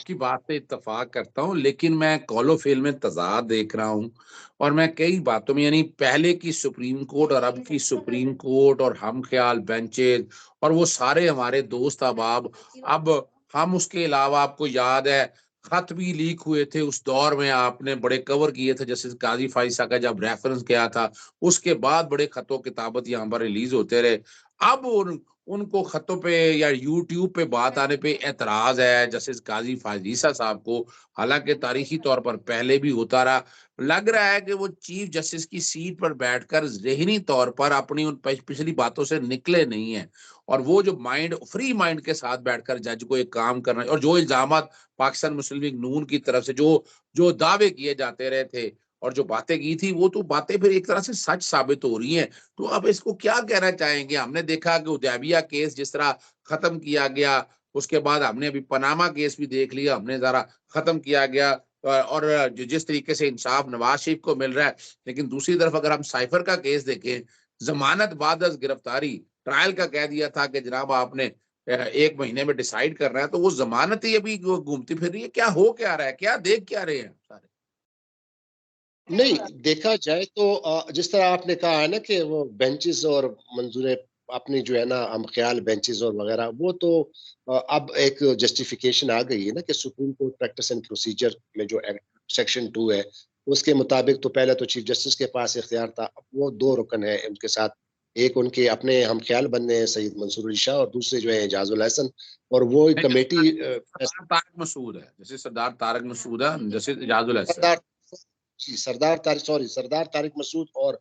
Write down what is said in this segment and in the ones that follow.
आपकी बात से इत्तेफाक करता हूँ, लेकिन मैं कौलो-फ़िल में तज़ाद देख रहा हूँ और मैं कई बातों में यानी पहले की सुप्रीम कोर्ट और अब की सुप्रीम कोर्ट और हम ख़्याल बेंचेज़ और वो सारे हमारे दोस्त अहबाब, अब हम उसके अलावा आपको याद है, ख़त भी लीक हुए थे उस दौर में आपने बड़े कवर किए थे जस्टिस काज़ी फ़ाइज़ का जब रेफ़रेंस किया था, उसके बाद बड़े ख़त-ओ-किताबत यहाँ पर रिलीज़ होते रहे। अब उनको ख़तों पे या यूट्यूब पे बात आने पे एतराज़ है जस्टिस काज़ी फ़ाज़ीसा साहब को, हालाँकि तारीख़ी तौर पर पहले भी होता रहा। लग रहा है कि वो चीफ़ जस्टिस की सीट पर बैठकर ज़हनी तौर पर अपनी उन पिछली बातों से निकले नहीं हैं और वो जो फ्री माइंड के साथ बैठकर जज को एक काम करना है और जो इल्ज़ामात पाकिस्तान मुस्लिम लीग नून की तरफ से जो जो दावे किए जाते रहे थे और जो बातें की थी, वो तो बातें फिर एक तरह से सच साबित हो रही हैं। तो आप इसको क्या कहना चाहेंगे? हमने देखा कि उदैबिया केस जिस तरह खत्म किया गया, उसके बाद हमने अभी पनामा केस भी देख लिया, हमने ज़रा खत्म किया गया और जिस तरीके से इंसाफ नवाज़ शरीफ को मिल रहा है, लेकिन दूसरी तरफ अगर हम साइफर का केस देखें, ज़मानत बाद अज़ गिरफ्तारी, ट्रायल का कह दिया था कि जनाब आपने 1 महीने में डिसाइड करना है, तो वो ज़मानत ही अभी घूमती फिर रही है। क्या हो क्या रहा है? क्या देख क्या रहे हैं सारे? नहीं, देखा जाए तो जिस तरह आपने कहा है ना कि वो बेंचेस और मंजूर अपनी जो है ना हम ख्याल बेंचेस और वगैरह वो तो अब एक जस्टिफिकेशन आ गई है ना कि supreme court practice and procedure में जो सेक्शन 2 है उसके मुताबिक तो पहले तो चीफ जस्टिस के पास इख्तियार था। अब वो 2 रुकन है उनके साथ, एक उनके अपने हम ख्याल बनने हैं सईद मंसूर अली शाह और दूसरे जो है एजाजुल हसन और वो नहीं, कमेटी सरदार तारिक मसूद है, जैसे सरदार तारिक मसूद है, जैसे इजाजुल हसन। सरदार जी, सरदार तारिक मसूद और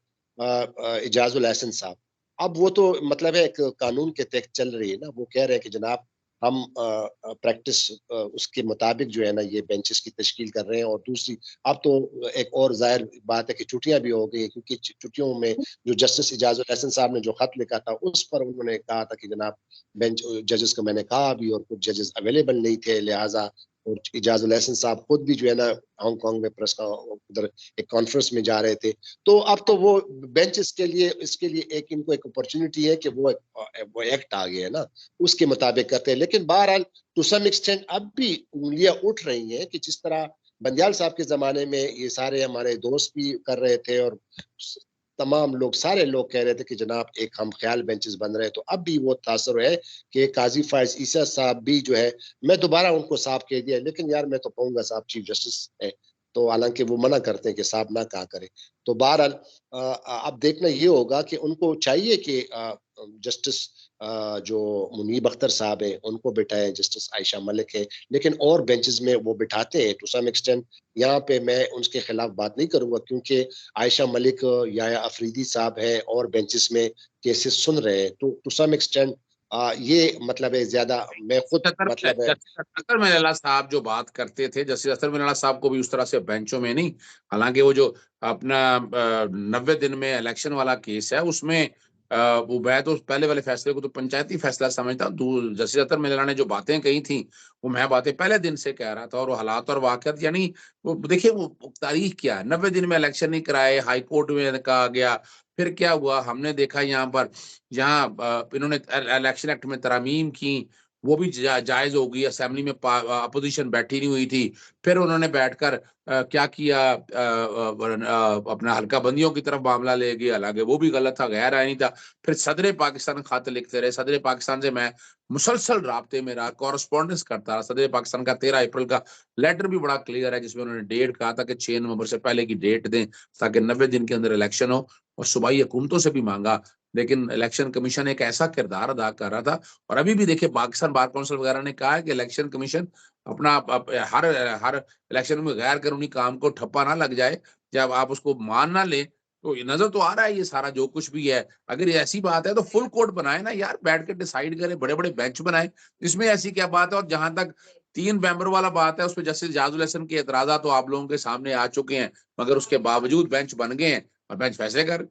इजाजुल एहसन साहब। अब वो तो मतलब है एक कानून के तहत चल रही है ना, वो कह रहे हैं कि जनाब हम प्रैक्टिस उसके मुताबिक जो है ना ये बेंचेस की तश्कील कर रहे हैं और दूसरी अब तो एक और ज़ाहिर बात है कि छुट्टियाँ भी हो गई हैं क्योंकि छुट्टियों में जो जस्टिस इजाजुल एहसन साहब ने जो खत लिखा था, उस पर उन्होंने कहा था कि जनाब बेंच जजेस को मैंने कहा भी और कुछ जजेस अवेलेबल नहीं थे, लिहाज़ा और इजाजुल एहसन साहब खुद भी जो है ना हांगकांग में प्रेस का उधर एक कॉन्फ्रेंस में जा रहे थे। तो अब तो वो बेंच इसके लिए एक इनको एक अपॉर्चुनिटी है कि वो एक्ट आ गया है ना, उसके मुताबिक करते हैं। लेकिन बहरहाल टू सम एक्सटेंट अब भी उँगलियाँ उठ रही हैं कि जिस तरह बंदियाल साहब के ज़माने में ये सारे हमारे दोस्त भी कर रहे थे और तमाम लोग सारे लोग कह रहे थे कि जनाब एक हम ख्याल बेंचेस बन रहे हैं, तो अब भी वो तासुर है कि काज़ी फ़ाइज़ ईसा साहब भी जो है मैं दोबारा उनको साहब कह दिया, लेकिन यार मैं तो कहूँगा साहब चीफ जस्टिस है। तो हालाँकि वो मना करते हैं कि साहब ना कहा करें। तो बहरहाल अब देखना ये होगा कि उनको चाहिए कि जस्टिस जो मुनीब अख्तर साहब हैं, उनको बिठाएँ, जस्टिस आयशा मलिक है, लेकिन और बेंचेस में वो बिठाते हैं टू सम एक्सटेंट। यहाँ पे मैं उसके खिलाफ बात नहीं करूँगा क्योंकि आयशा मलिक या अफरीदी साहब हैं और बेंचेस में केसेस सुन रहे हैं। तो टू सम एक्सटेंट ये मतलब है ज़्यादा मैं खुद मतलब है जस्टिस अतर मिर्ज़ा साहब जो बात करते थे, जस्टिस अतर मिर्ज़ा साहब को भी उस तरह से बेंचों में नहीं, हालाँकि वो जो अपना 90 दिन में इलेक्शन वाला केस है, उसमें वो मैं तो पहले वाले फैसले को तो पंचायती फैसला समझता हूँ। जस्टिस अतर मिर्ज़ा ने जो बातें कही थी, वो मैं बातें पहले दिन से कह रहा था और वो हालात और वाक़यात यानी वो देखिए वो तारीख क्या है, 90 दिन में इलेक्शन नहीं कराए, हाई कोर्ट में कहा गया, फिर क्या हुआ, हमने देखा यहाँ पर जहाँ इन्होंने इलेक्शन एक्ट में तरमीम की, वो भी जायज़ हो गई, असेंबली में अपोज़िशन बैठी नहीं हुई थी। फिर उन्होंने बैठकर क्या किया अपना हल्का बंदियों की तरफ मामला ले गए, हालाँकि वो भी गलत था, गैर आईनी था। फिर सदर पाकिस्तान खत लिखते रहे, सदर पाकिस्तान से मैं मुसलसल राब्ते में रहा, कॉरेस्पॉन्डेंस करता रहा। सदर पाकिस्तान का 13 अप्रैल का लेटर भी बड़ा क्लियर है, जिसमें उन्होंने डेट कहा था कि 6 नवंबर से पहले की डेट दें, ताकि 90 दिन के अंदर इलेक्शन हो और सूबाई हुकूमतों से भी माँगा। लेकिन इलेक्शन कमीशन एक ऐसा किरदार अदा कर रहा था और अभी भी देखिए पाकिस्तान बार काउंसिल वगैरह ने कहा है कि इलेक्शन कमीशन अपना हर हर इलेक्शन में गैर कानूनी काम को ठप्पा ना लग जाए। जब आप उसको मान ना लें, तो ये नज़र तो आ रहा है ये सारा जो कुछ भी है। अगर ये ऐसी बात है तो फुल कोर्ट बनाएँ ना यार, बैठ के डिसाइड करें, बड़े-बड़े बेंच बनाएँ। इसमें ऐसी क्या बात है और जहाँ तक 3 मेंबर वाला बात है, उसपे जस्टिस इजाज़ुल हसन के एतराज़ात तो आप लोगों के सामने आ चुके हैं, मगर उसके बावजूद बेंच बन गए हैं और बेंच फैसले कर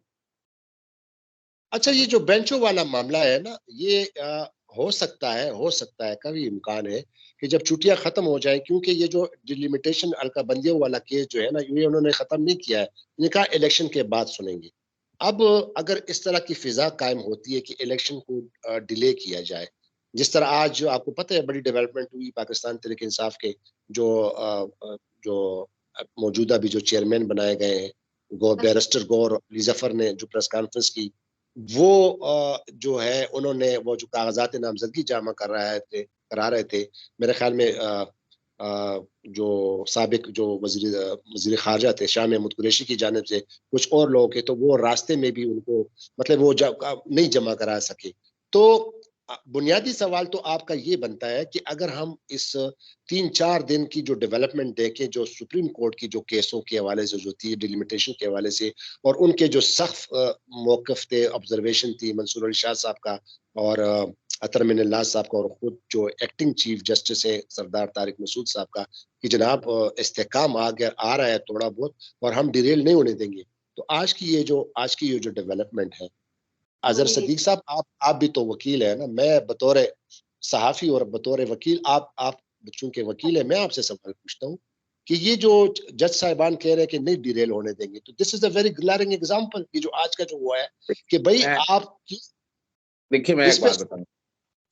अच्छा ये जो बेंचों वाला मामला है ना, ये हो सकता है, कभी इम्कान है कि जब छुट्टियाँ खत्म हो जाएँ क्योंकि ये जो डिलिमिटेशन अलका-बंदियों वाला केस जो है ना, ये उन्होंने खत्म नहीं किया है। इन्होंने कहा इलेक्शन के बाद सुनेंगे। अब अगर इस तरह की फ़िज़ा कायम होती है कि इलेक्शन को डिले किया जाए, जिस तरह आज आपको पता है बड़ी डेवलपमेंट हुई पाकिस्तान तहरीक इंसाफ के जो मौजूदा भी जो चेयरमैन बनाए गए हैं, बैरिस्टर गौर अली जफर ने जो प्रेस कॉन्फ्रेंस की, वो जो है उन्होंने वो जो कागजात नामजदगी जमा करा रहे थे, मेरे ख्याल में जो साबिक जो वजीर खारजा थे शाह महमूद कुरैशी की जानिब से कुछ और लोग के, तो वो रास्ते में भी उनको मतलब वो नहीं जमा करा सके। तो बुनियादी सवाल तो आपका ये बनता है कि अगर हम इस 3-4 दिन की जो डेवलपमेंट देखें, जो सुप्रीम कोर्ट की जो केसों के हवाले से जो थी, डिलिमिटेशन के हवाले से, और उनके जो सख्त मौकफ थे, ऑब्जर्वेशन थी मंसूर अली शाह साहब का और अतर मिनल्लाह साहब का, और खुद जो एक्टिंग चीफ जस्टिस है सरदार तारिक मसूद साहब का, कि जनाब इस्तेकाम आ रहा है थोड़ा बहुत और हम डिरेल नहीं होने देंगे। तो आज की ये जो डेवलपमेंट है, अजहर सदीक साहब, आप भी तो वकील है ना, मैं बतौर सहाफी और बतौर वकील, आप चूंकि वकील है, मैं आपसे सवाल पूछता हूँ कि ये जो जज साहिबान कह रहे हैं कि नहीं डिरेल होने देंगे, तो this is a very glaring example कि जो आज का जो हुआ है कि भाई मैं आप देखिए, मैं एक इसमें। बात बताऊं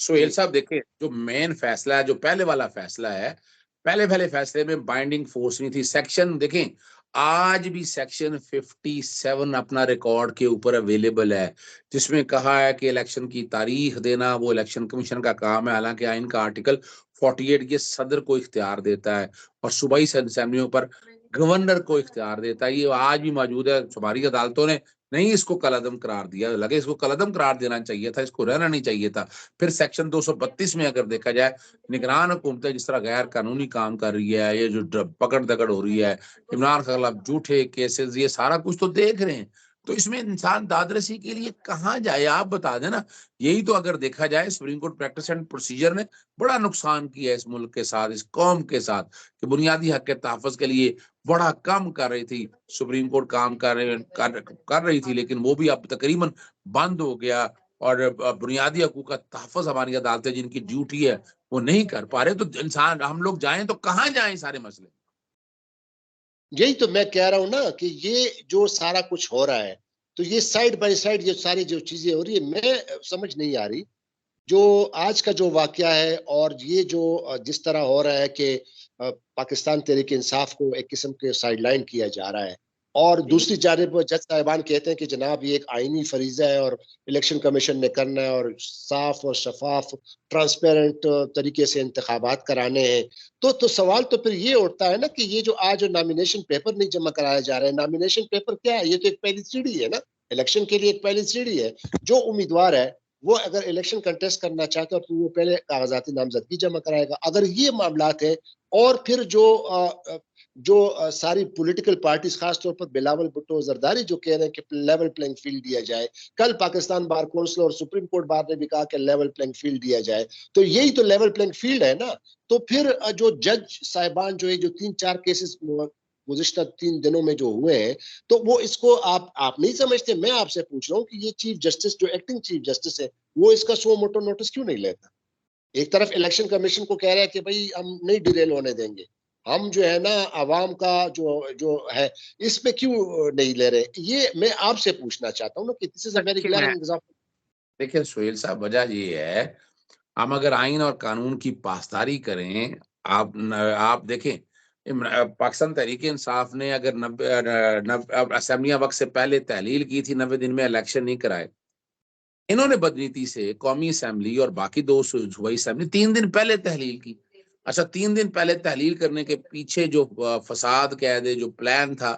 सुहेल जी साहब, देखिए जो मेन फैसला है, जो पहले वाला फैसला है, पहले पहले फैसले में बाइंडिंग फोर्स नहीं थी। सेक्शन देखें, आज भी सेक्शन 57 अपना रिकॉर्ड के ऊपर अवेलेबल है, जिसमें कहा है कि इलेक्शन की तारीख देना वो इलेक्शन कमीशन का काम है। हालांकि आइन का आर्टिकल 48 ये सदर को इख्तियार देता है और सूबाई असेंबलियों पर गवर्नर को इख्तियार देता है। ये आज भी मौजूद है। हमारी अदालतों ने नहीं इसको कलअदम करार दिया, लगे इसको कलअदम करार देना चाहिए था, इसको रहना नहीं चाहिए था। फिर सेक्शन 232 में अगर देखा जाए, निगरान हुकूमतें जिस तरह गैर कानूनी काम कर रही है, ये जो पकड़ दकड़ हो रही है, इमरान खान खिलाफ झूठे केसेस, ये सारा कुछ तो देख रहे हैं। तो इसमें इंसान दादरसी के लिए कहाँ जाए, आप बता देना। यही तो अगर देखा जाए, supreme court practice and procedure ने बड़ा नुकसान किया है इस मुल्क के साथ, इस कौम के साथ, कि बुनियादी हक के तहफ़्फ़ुज़ के लिए बड़ा कम कर रही थी। सुप्रीम कोर्ट काम कर रही थी, लेकिन वो भी अब तकरीबन बंद हो गया। और बुनियादी हकूक का तहफ़्फ़ुज़ हमारी अदालतें जिनकी ड्यूटी है वो नहीं कर पा रहे। तो इंसान, हम लोग जाएं तो कहाँ जाएं सारे मसले। यही तो मैं कह रहा हूं ना कि ये जो सारा कुछ हो रहा है, तो ये साइड बाय साइड ये सारी जो चीजें हो रही है, मैं समझ नहीं आ रही जो आज का जो वाकया है, और ये जो जिस तरह हो रहा है कि पाकिस्तान तहरीक इंसाफ को एक किस्म के साइडलाइन किया जा रहा है, और दूसरी जानिब जज साहिबान कहते हैं कि जनाब ये एक आईनी फरीजा है और इलेक्शन कमीशन ने करना है और साफ और शफाफ ट्रांसपेरेंट तरीके से इंतखाबात कराने हैं। तो सवाल तो फिर ये उठता है ना कि ये जो आज नॉमिनेशन पेपर नहीं जमा कराया जा रहा है, नॉमिनेशन पेपर क्या है? ये तो एक पहली सीढ़ी है ना, इलेक्शन के लिए एक पहली सीढ़ी है। जो उम्मीदवार है वो अगर इलेक्शन कंटेस्ट करना चाहता है तो वो पहले कागजाती नामजदगी जमा कराएगा। अगर ये मामलात है, और फिर जो सारी पॉलिटिकल पार्टीज, खास तौर पर बिलावल भुट्टो जरदारी जो कह रहे हैं कि लेवल प्लेइंग फील्ड दिया जाए, कल पाकिस्तान बार काउंसिल और सुप्रीम कोर्ट बार ने भी कहा कि लेवल प्लेइंग फील्ड दिया जाए, तो यही तो लेवल प्लेइंग फील्ड है ना। तो फिर जो जज साहिबान जो है, जो 3-4 केसेस गुज़िश्ता 3 दिनों में जो हुए हैं, तो वो इसको आप नहीं समझते? मैं आपसे पूछ रहा हूँ कि ये चीफ जस्टिस, जो एक्टिंग चीफ जस्टिस है, वो इसका सो मोटो नोटिस क्यों नहीं लेता? एक तरफ इलेक्शन कमीशन को कह रहा है कि भाई हम नहीं डिरेल होने देंगे, हम जो है ना आवाम का जो जो है इस पे क्यों नहीं ले रहे? ये मैं आपसे पूछना चाहता हूँ ना कि दिस इज अ वेरी देखिए मैं ग्लैरिंग एग्जांपल। देखिए सुहेल साहब, वजह ये है, हम अगर आइन और कानून की पासदारी करें, आप देखें, पाकिस्तान तहरीक इंसाफ ने अगर असेंबलियां वक्त से पहले तहलील की थी, 90 दिन में इलेक्शन नहीं कराए। इन्होंने बदनीति से कौमी असेंबली और बाकी दो सूबाई असेंबली 3 दिन पहले तहलील की। अच्छा, 3 दिन पहले तहलील करने के पीछे जो फसाद कैद है, जो प्लान था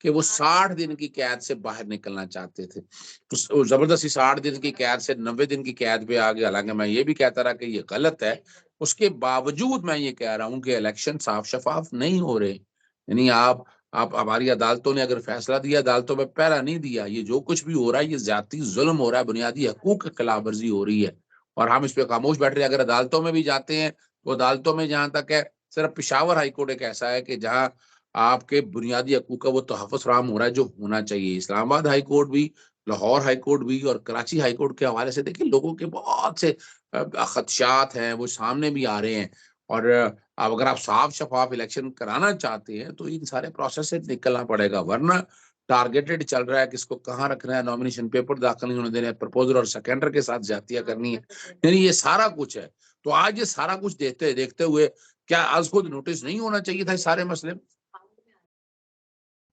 कि वो 60 दिन की कैद से बाहर निकलना चाहते थे, तो जबरदस्ती 60 दिन की कैद से 90 दिन की कैद पे आ गया। हालांकि मैं ये भी कहता रहा कि ये गलत है, उसके बावजूद मैं ये कह रहा हूँ कि इलेक्शन साफ शफाफ नहीं हो रहे। यानी आप हमारी अदालतों ने अगर फैसला दिया, अदालतों में पहरा नहीं दिया, ये जो कुछ भी हो रहा है ये ज्यादती जुल्म हो रहा है, बुनियादी हकूक की खिलाफ वर्जी हो रही है, और हम इस पे खामोश बैठ रहे हैं। अगर अदालतों में भी जाते हैं तो अदालतों में जहां तक है, सिर्फ पिशावर हाईकोर्ट एक ऐसा है कि जहां आपके बुनियादी हकूक का वो तहफ़्फ़ुज़ फराहम हो रहा है जो होना चाहिए। इस्लामाबाद हाईकोर्ट भी, लाहौर हाईकोर्ट भी और कराची हाईकोर्ट के हवाले से देखिए, लोगों के बहुत से खदशात हैं, वो सामने भी आ रहे हैं। और अब अगर आप साफ शफाफ इलेक्शन कराना चाहते हैं तो इन सारे प्रोसेस से निकलना पड़ेगा, वरना टारगेटेड चल रहा है, किसको कहाँ रखना है, नॉमिनेशन पेपर दाखिल नहीं होने देने, प्रपोजर और सेकेंडर के साथ ज्यादतियां करनी है, यानी ये सारा कुछ है। तो आज ये सारा कुछ देखते हुए क्या आज खुद नोटिस नहीं होना चाहिए था सारे मसले?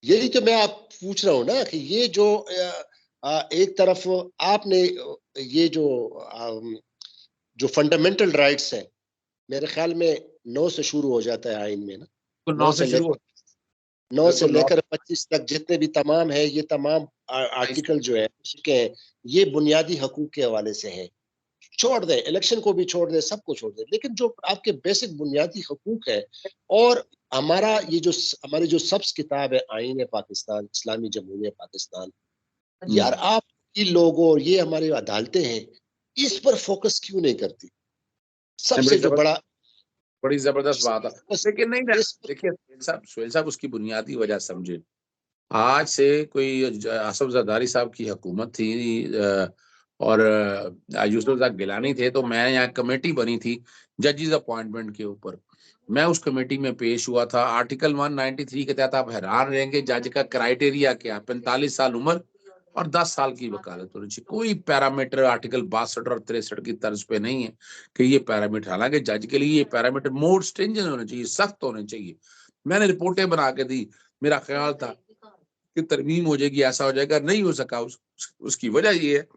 यही तो मैं आप पूछ रहा हूँ ना कि ये जो एक तरफ आपने ये जो फंडामेंटल राइट्स है, मेरे ख्याल में 9 से शुरू हो जाता है आइन में ना, तो 9 9 से से शुरू लेकर 9 से बिल्कुल 9। लेकर 25 तक जितने भी तमाम है, ये तमाम आर्टिकल जो है उसके ये बुनियादी हकूक के हवाले से है। छोड़ दें, इलेक्शन को भी छोड़ दें, सबको छोड़ दें, लेकिन जो आपके बेसिक बुनियादी हकूक है और हमारा ये जो हमारी जो सब्ज किताब है आईन है पाकिस्तान, इस्लामी जमहूरियत पाकिस्तान, यार आप ये लोगों ये हमारी अदालतें हैं, इस पर फोकस क्यों नहीं करती? सबसे जो बड़ी जबरदस्त बात है, लेकिन नहीं ना, इस देखिए सुहेल साहब उसकी बुनियादी वजह समझे। आज से कोई आसफ जरदारी साहब की हुकूमत थी और यूसुफ जक गिलानी थे, तो मैं यहाँ कमेटी बनी थी जजेस अपॉइंटमेंट के ऊपर। मैं उस कमेटी में पेश हुआ था। आर्टिकल 193 के तहत आप हैरान रहेंगे, जज का क्राइटेरिया क्या, 45 साल उम्र और 10 साल की वकालत होनी चाहिए। कोई पैरामीटर आर्टिकल 62 और 63 की तर्ज पे नहीं है कि ये पैरामीटर, हालांकि जज के लिए ये पैरामीटर मोर स्ट्रिंजेंट होने चाहिए, सख्त होने चाहिए। मैंने रिपोर्टें बना के दी, मेरा ख्याल था कि तरमीम हो जाएगी, ऐसा हो जाएगा, नहीं हो सका। उसकी वजह ये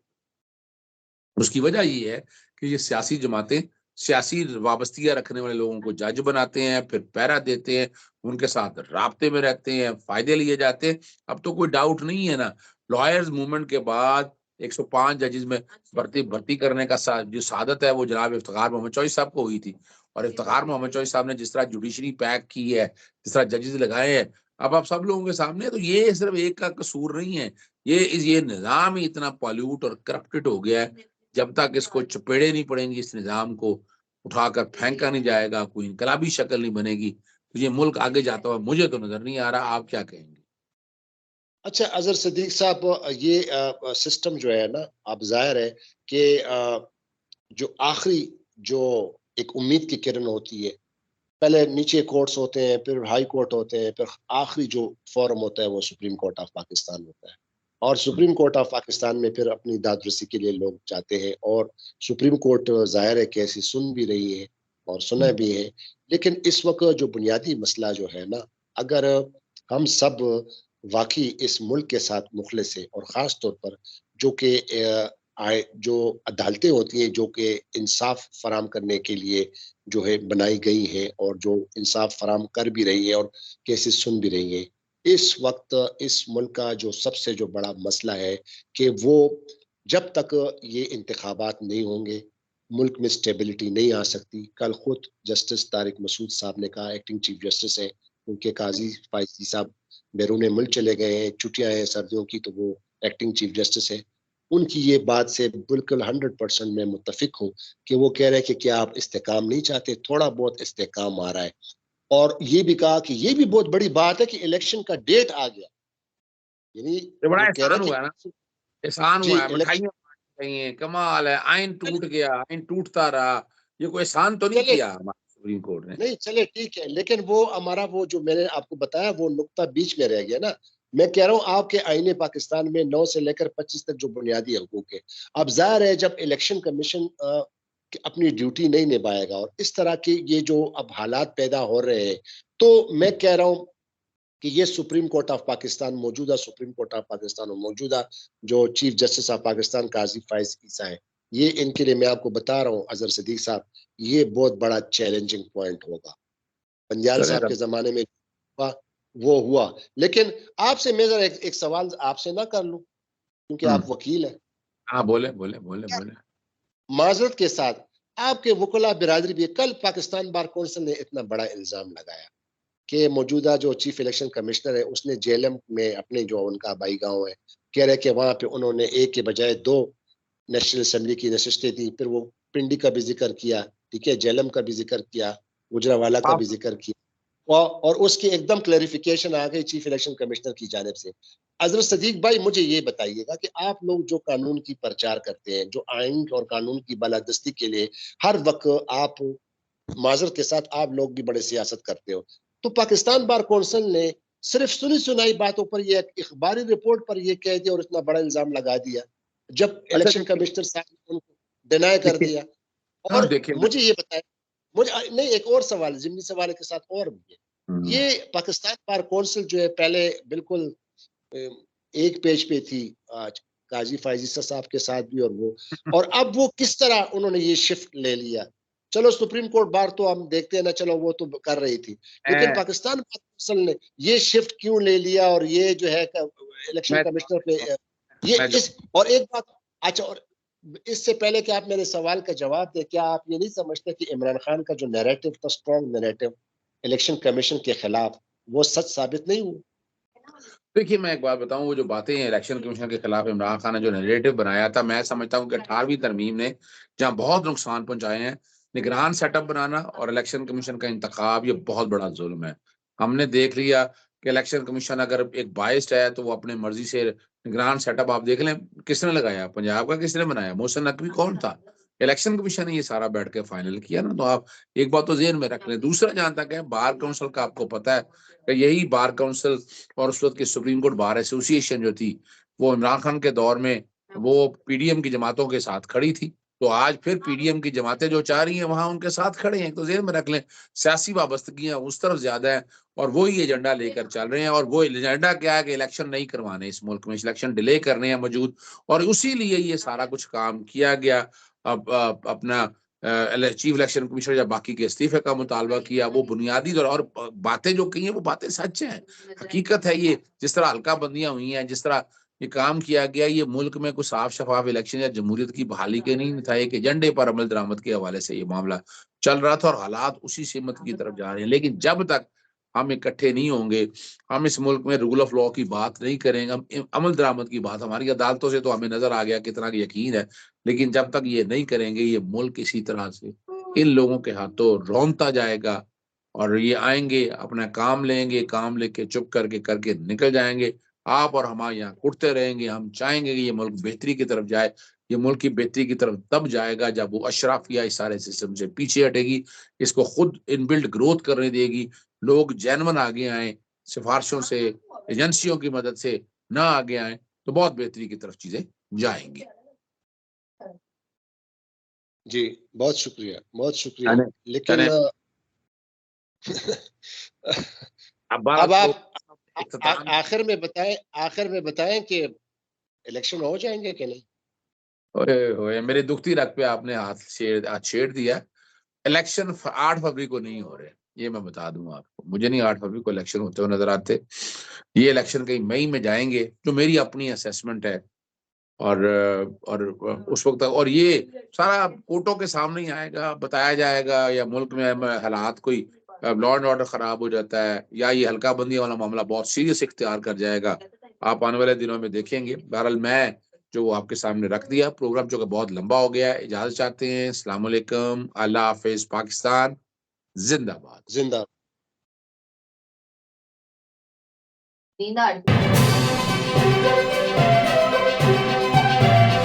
है कि ये सियासी जमातें सियासी वाबस्तियां रखने वाले लोगों को जज बनाते हैं, फिर पैरा देते हैं, उनके साथ राब्ते में रहते हैं, फायदे लिए जाते हैं। अब तो कोई डाउट नहीं है ना, लॉयर्स मूवमेंट के बाद 105 जजेस में भर्ती करने का जो सादत है वो जनाब इफ्तिखार मोहम्मद चौधरी साहब को हुई थी। और इफ्तिखार मोहम्मद चौधरी साहब ने जिस तरह जुडिशरी पैक की है, जिस तरह जजेस लगाए हैं, अब आप सब लोगों के सामने, तो ये सिर्फ एक का कसूर नहीं है। ये निजाम ही इतना पॉल्यूट और करप्टेड हो गया है, जब तक इसको चपेड़े नहीं पड़ेंगी, इस निजाम को उठाकर फेंका नहीं जाएगा, कोई इनकलाबी शक्ल नहीं बनेगी, तो ये मुल्क आगे जाता हुआ मुझे तो नजर नहीं आ रहा। आप क्या कहेंगे? अच्छा अजहर सिद्दीक साहब, ये सिस्टम जो है ना, अब जाहिर है कि जो आखिरी जो एक उम्मीद की किरण होती है, पहले नीचे कोर्ट्स होते हैं, फिर हाई कोर्ट होते हैं, फिर आखिरी जो फोरम होता है वो सुप्रीम कोर्ट ऑफ पाकिस्तान होता है। और सुप्रीम कोर्ट ऑफ पाकिस्तान में फिर अपनी दादरसी के लिए लोग जाते हैं, और सुप्रीम कोर्ट जाहिर है कैसी सुन भी रही है और सुना भी है। लेकिन इस वक्त जो बुनियादी मसला जो है ना, अगर हम सब वाकई इस मुल्क के साथ मुखलिस है, और ख़ास तौर पर जो कि जो अदालतें होती हैं जो कि इंसाफ फराम करने के लिए जो है बनाई गई है, और जो इंसाफ फराम कर भी रही है और केसेस सुन भी रही है, इस वक्त इस मुल्क का जो सबसे जो बड़ा मसला है कि वो जब तक ये इंतखाबात नहीं होंगे, मुल्क में स्टेबिलिटी नहीं आ सकती। कल खुद जस्टिस तारिक मसूद साहब ने कहा, एक्टिंग चीफ जस्टिस है, उनके काजी फायजी साहब बैरून मुल्क चले गए हैं, छुट्टियां हैं सर्दियों की, तो वो एक्टिंग चीफ जस्टिस है। उनकी ये बात से बिल्कुल 100% मैं मुत्तफिक हूँ कि वो कह रहे हैं कि क्या आप इस्तेकाम नहीं चाहते? थोड़ा बहुत इस्तेकाम आ रहा है। और ये भी कहा कि ये भी बहुत बड़ी बात है कि इलेक्शन का डेट आ गया, यानी ये बड़ा वो कह रहे एहसान हैं हुआ है ना, कि एहसान जी हुआ है, इलेक्शन मिठाइयाँ बांटी गई हैं, कमाल है, आइन टूट गया, आइन टूटता रहा। ये कोई एहसान तो नहीं चले, किया हमारे सुप्रीम कोर्ट ने। नहीं चले ठीक है, लेकिन वो हमारा वो जो मैंने आपको बताया वो नुक्ता बीच में रह गया ना। मैं कह रहा हूँ आपके आईने पाकिस्तान में 9 से लेकर 25 तक जो बुनियादी हकूक है, अब जाहिर है जब इलेक्शन कमीशन अपनी ड्यूटी नहीं निभाएगा और इस तरह के ये जो अब हालात पैदा हो रहे हैं, तो मैं कह रहा हूँ कि ये सुप्रीम कोर्ट ऑफ पाकिस्तान, मौजूदा सुप्रीम कोर्ट ऑफ पाकिस्तान और मौजूदा जो चीफ जस्टिस ऑफ पाकिस्तान काजी फाइज ईसा है, ये इनके लिए मैं आपको बता रहा हूँ अजहर सिद्दीक साहब, ये बहुत बड़ा चैलेंजिंग पॉइंट होगा। बंजाल चले साहब रब। के जमाने में हुआ वो हुआ। लेकिन आपसे मैं जरा एक सवाल आपसे ना कर लूं, क्योंकि आप वकील हैं, हाँ, बोले बोले बोले क्या बोले। माजरत के साथ आपके वकुला बिरादरी भी, कल पाकिस्तान बार कौंसिल ने इतना बड़ा इल्जाम लगाया कि मौजूदा जो चीफ इलेक्शन कमिश्नर है उसने जेएलएम में अपने जो उनका भाई गांव है, कह रहे कि वहां पे उन्होंने एक के बजाय दो नेशनल असेंबली की नशिस्तें थी। फिर वो पिंडी का भी जिक्र किया, ठीक है, जेएलएम का भी जिक्र किया, गुजरावाला का आप भी जिक्र किया, और उसकी एकदम क्लैरिफिकेशन आ गई चीफ इलेक्शन कमिश्नर की जानिब से। अजहर सदीक भाई मुझे ये बताइएगा कि आप लोग जो कानून की प्रचार करते हैं, जो आइन और कानून की बालादस्ती के लिए हर वक्त आप माजरत के साथ आप लोग भी बड़े सियासत करते हो, तो पाकिस्तान बार कौंसिल ने सिर्फ सुनी सुनाई बातों पर ये इखबारी रिपोर्ट पर ये कह दिया और इतना बड़ा इल्जाम लगा दिया, जब अच्छा इलेक्शन देखिए कमिश्नर साहब ने उनको डिनाई कर देखिए दिया। हाँ और देखिए मुझे ये बताएं, मुझे नहीं, एक और सवाल है, ज़िमनी सवाल के साथ और भी है। हम्म, ये पाकिस्तान बार कौंसिल जो है पहले बिल्कुल अ, एक पेज पे थी, आज काजी फायज़ी साहब के साथ भी और अब वो किस तरह उन्होंने ये शिफ्ट ले लिया। चलो सुप्रीम कोर्ट बार तो हम देखते हैं ना, चलो वो तो कर रही थी, लेकिन मैं पाकिस्तान बार कौंसिल ने ये शिफ्ट क्यों ले लिया और ये जो है इलेक्शन मैं कमिश्नर पे ये मैं इस और एक बात, अच्छा, और इससे पहले कि आप मेरे सवाल का जवाब दें, क्या आप ये नहीं समझते कि इमरान खान का जो नैरेटिव था, स्ट्रॉन्ग नैरेटिव इलेक्शन कमीशन के खिलाफ, वो सच साबित नहीं हुआ? देखिए, मैं एक बात बताऊँ, वो जो बातें इलेक्शन कमीशन के खिलाफ इमरान खान ने जो नैरेटिव बनाया था, मैं समझता हूँ कि 18वीं तरमीम ने जहाँ बहुत नुकसान पहुँचाए हैं, निगरान सेटअप बनाना और इलेक्शन कमीशन का इंतखाब, ये बहुत बड़ा ज़ुल्म है। हमने देख लिया कि इलेक्शन कमीशन अगर एक बाइस्ड है, तो वो अपनी मर्ज़ी से निगरान सेटअप आप देख लें, किसने लगाया? पंजाब का किसने बनाया? मोहसिन नकवी कौन था? इलेक्शन कमीशन ने ये सारा बैठ के फाइनल किया ना, तो आप एक बात तो ज़हन में रख लें। दूसरा, जहाँ तक है बार काउंसिल का, आपको पता है कि यही बार काउंसिल और उस वक़्त की सुप्रीम कोर्ट बार एसोसिएशन जो थी, वो इमरान खान के दौर में वो पीडीएम की जमातों के साथ खड़ी थी। तो आज फिर पीडीएम की जमातें जो चाह रही हैं, वहाँ उनके साथ खड़े हैं। तो ज़हन में रख लें, सियासी वाबस्तगियाँ उस तरफ ज़्यादा हैं और वो ही एजेंडा लेकर चल रहे हैं। और वो एजेंडा क्या है कि इलेक्शन नहीं करवाने इस मुल्क में, इलेक्शन डिले करने हैं मौजूद, और उसी लिए ये सारा कुछ काम किया गया। अब अपना चीफ इलेक्शन कमिश्नर या बाकी के इस्तीफे का मुतालबा किया, वो बुनियादी तौर और बातें जो कही हैं, वो बातें सच हैं। हकीकत है ये, जिस तरह हल्का बंदियां हुई हैं, जिस तरह ये काम किया गया, ये मुल्क में कुछ साफ शफाफ इलेक्शन या जमहूरियत की बहाली के नहीं था, एक एजेंडे पर अमल दरामद के हवाले से ये मामला चल रहा था और हालात उसी सिमत की तरफ जा रहे हैं। लेकिन जब तक हम इकट्ठे नहीं होंगे, हम इस मुल्क में रूल ऑफ लॉ की बात नहीं करेंगे, हम अमल दरामद की बात, हमारी अदालतों से तो हमें नजर आ गया कितना यकीन है, लेकिन जब तक ये नहीं करेंगे, ये मुल्क इसी तरह से इन लोगों के हाथों रौंदता जाएगा और ये आएंगे, अपना काम लेंगे, काम लेके चुप करके करके निकल जाएंगे। आप और हम यहाँ कुटते रहेंगे। हम चाहेंगे कि ये मुल्क बेहतरी की तरफ जाए। ये मुल्क की बेहतरी की तरफ तब जाएगा जब वो अशराफिया इस सारे सिस्टम से पीछे हटेगी, इसको खुद इनबिल्ट ग्रोथ करने देगी, लोग जेन्युइन आगे आए, सिफारिशों से, एजेंसियों की मदद से ना आगे आए, तो बहुत बेहतरी की तरफ चीजें जाएंगी। जी, बहुत शुक्रिया, बहुत शुक्रिया। चले लेकिन चले अब अब बात तो आप इख्तिताम की। आखिर में बताएं कि इलेक्शन हो जाएंगे कि नहीं? ओए होए, मेरे दुखती रग पे आपने हाथ छेड़ दिया। इलेक्शन 8 फरवरी को नहीं हो रहे, ये मैं बता दूं आपको। मुझे नहीं 8 फरवरी को इलेक्शन होते हुए नजर आते। ये इलेक्शन कहीं मई में जाएंगे, जो मेरी अपनी असेसमेंट है। और उस वक्त तक, और ये सारा कोर्टों के सामने ही आएगा, बताया जाएगा, या मुल्क में हालात कोई लॉ एंड ऑर्डर खराब हो जाता है, या ये हल्का बंदी वाला मामला बहुत सीरियस इख्तियार कर जाएगा। आप आने वाले दिनों में देखेंगे। बहरहाल, मैं जो वो आपके सामने रख दिया प्रोग्राम, जो कि बहुत लंबा हो गया है, इजाजत चाहते हैं। अस्सलाम वालेकुम, अल्लाह हाफिज, पाकिस्तान जिंदाबाद। जिंदा नींद आ रही है।